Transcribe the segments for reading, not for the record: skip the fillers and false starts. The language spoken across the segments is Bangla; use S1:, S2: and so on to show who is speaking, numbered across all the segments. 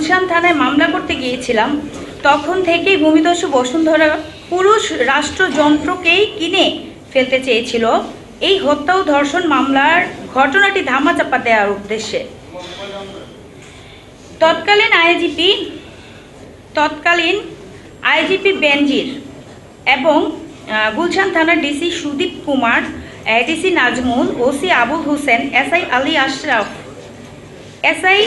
S1: গুলশান থানায় মামলা করতে গিয়েছিলাম, তখন থেকেই ভূমিদস্যু বসুন্ধরা পুরুষ রাষ্ট্রযন্ত্রকেই কিনে ফেলতে চেয়েছিল এই হত্যা ও ধর্ষণ মামলার ঘটনাটি ধামাচাপা দেওয়ার উদ্দেশ্যে। তৎকালীন আইজিপি বেনজির এবং গুলশান থানার DC Sudip Kumar, DC Nazmul, OC Abul Hossain, SI Ali Ashraf, SI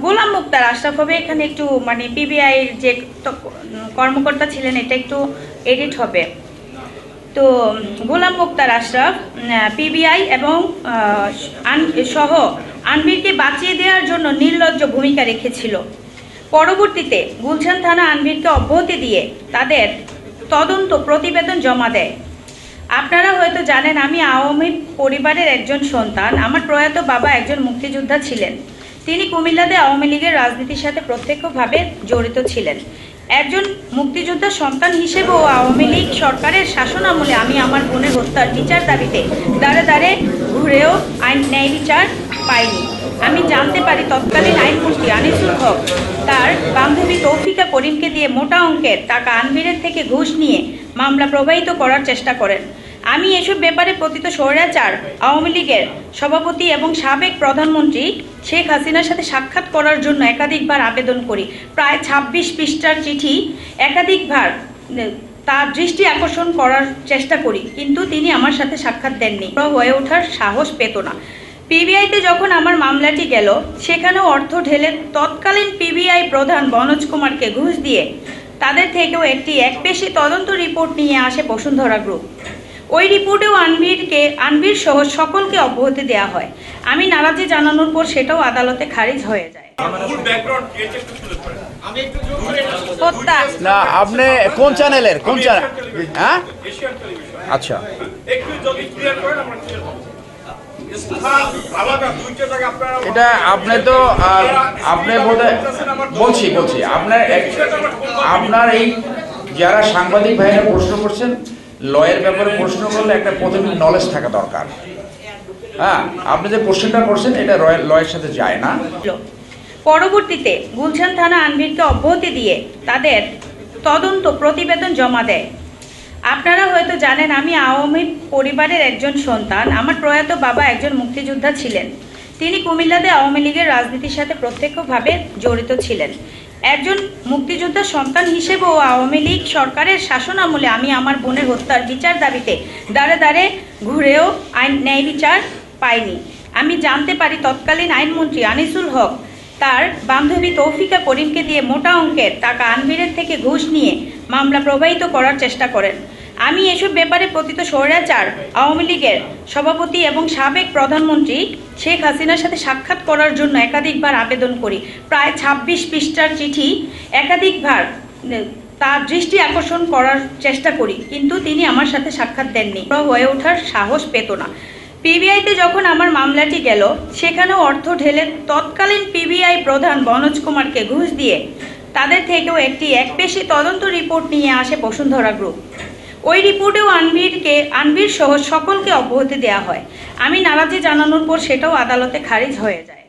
S1: Golam Muktar Ashraf হবে এখানে একটু মানে পিবিআইয়ের যে কর্মকর্তা ছিলেন এটা একটু এডিট হবে। তো গোলাম মুক্তার আশরাফ পিবিআই এবং সহ আনভিরকে বাঁচিয়ে দেওয়ার জন্য নির্লজ্জ ভূমিকা রেখেছিল। পরবর্তীতে গুলশান থানা আনভিরকে অব্যাহতি দিয়ে তাদের তদন্ত প্রতিবেদন জমা দেয়। আপনারা হয়তো জানেন আমি আওয়ামী পরিবারের একজন সন্তান। আমার প্রয়াত বাবা একজন মুক্তিযোদ্ধা ছিলেন। তিনি কুমিল্লাতে আওয়ামী লীগের রাজনীতির সাথে প্রত্যক্ষভাবে জড়িত ছিলেন। একজন মুক্তিযোদ্ধার সন্তান হিসেবেও আওয়ামী লীগ সরকারের শাসনামলে আমি আমার বোনের হত্যার বিচার দাবিতে দাঁড়ে দাঁড়ে ঘুরেও ন্যায় বিচার পাইনি। আমি জানতে পারি তৎকালীন আইনমন্ত্রী আনিসুল হক তার বান্ধবী তৌফিকা করিমকে দিয়ে মোটা অঙ্কের টাকা আনভিরের থেকে ঘুষ নিয়ে মামলা প্রবাহিত করার চেষ্টা করেন। আমি এসব ব্যাপারে পতিত স্বৈরাচার আওয়ামী লীগের সভাপতি এবং সাবেক প্রধানমন্ত্রী শেখ হাসিনার সাথে সাক্ষাৎ করার জন্য একাধিকবার আবেদন করি। প্রায় ২৬ পৃষ্ঠার চিঠি একাধিকবার তার দৃষ্টি আকর্ষণ করার চেষ্টা করি, কিন্তু তিনি আমার সাথে সাক্ষাৎ দেননি। হয়ে ওঠার সাহস পেত না। পিবিআইতে যখন আমার মামলাটি গেল, সেখানেও অর্থ ঢেলে তৎকালীন পিবিআই প্রধান বনোজ কুমারকে ঘুষ দিয়ে তাদের থেকেও একটি একপেশি তদন্ত রিপোর্ট নিয়ে আসে বসুন্ধরা গ্রুপ। ওই রিপোর্টেও আনভির সহ সকলকে অব্যাহতি দেওয়া হয়। আমি নারাজি জানানোর পর সেটাও আদালতে খারিজ হয়ে যায়।
S2: না, আপনি কোন চ্যানেলের কোন চ্যানেল? হ্যাঁ, আচ্ছা, এটা আপনি তো আপনি বলছি আপনার এই যারা সাংবাদিক ভাইরা প্রশ্ন করছেন, লয়ের ব্যাপারে প্রশ্ন করলে একটা প্রথমে নলেজ থাকা দরকার। হ্যাঁ, আপনি যে কোশ্চেনটা করছেন এটা লয়ের সাথে যায় না।
S1: পরবর্তীতে গুলশান থানা আনভিরকে অব্যাহতি দিয়ে তাদের তদন্ত প্রতিবেদন জমা দেয়। আপনারা হয়তো জানেন আমি আওয়ামী পরিবারের একজন সন্তান। আমার প্রয়াত বাবা একজন মুক্তিযোদ্ধা ছিলেন। তিনি কুমিল্লাতে আওয়ামী লীগের রাজনীতির সাথে প্রত্যক্ষভাবে জড়িত ছিলেন। একজন মুক্তিযোদ্ধার সন্তান হিসেবেও আওয়ামী লীগ সরকারের শাসনামলে আমি আমার বোনের হত্যার বিচার দাবিতে দাঁড়ে দাঁড়ে ঘুরেও ন্যায় বিচার পাইনি। আমি জানতে পারি তৎকালীন আইনমন্ত্রী আনিসুল হক তার বান্ধবী তৌফিকা করিমকে দিয়ে মোটা অঙ্কের টাকা আনভিরের থেকে ঘুষ নিয়ে মামলা প্রবাহিত করার চেষ্টা করেন। আমি এসব ব্যাপারে পতিত স্বৈরাচার আওয়ামী লীগের সভাপতি এবং সাবেক প্রধানমন্ত্রী শেখ হাসিনার সাথে সাক্ষাৎ করার জন্য একাধিকবার আবেদন করি। প্রায় ২৬ পৃষ্ঠার চিঠি একাধিকবার তার দৃষ্টি আকর্ষণ করার চেষ্টা করি, কিন্তু তিনি আমার সাথে সাক্ষাৎ দেননি। হয়ে ওঠার সাহস পেত না। পিবিআইতে যখন আমার মামলাটি গেল, সেখানেও অর্থ ঢেলে তৎকালীন পিবিআই প্রধান বনোজ কুমারকে ঘুষ দিয়ে তাদের থেকেও একটি একপেশি তদন্ত রিপোর্ট নিয়ে আসে বসুন্ধরা গ্রুপ। ওই রিপোর্টেও আনভির সহ সকলকে অব্যাহতি দেওয়া হয়। আমি নারাজি জানানোর পর সেটাও আদালতে খারিজ হয়ে যায়।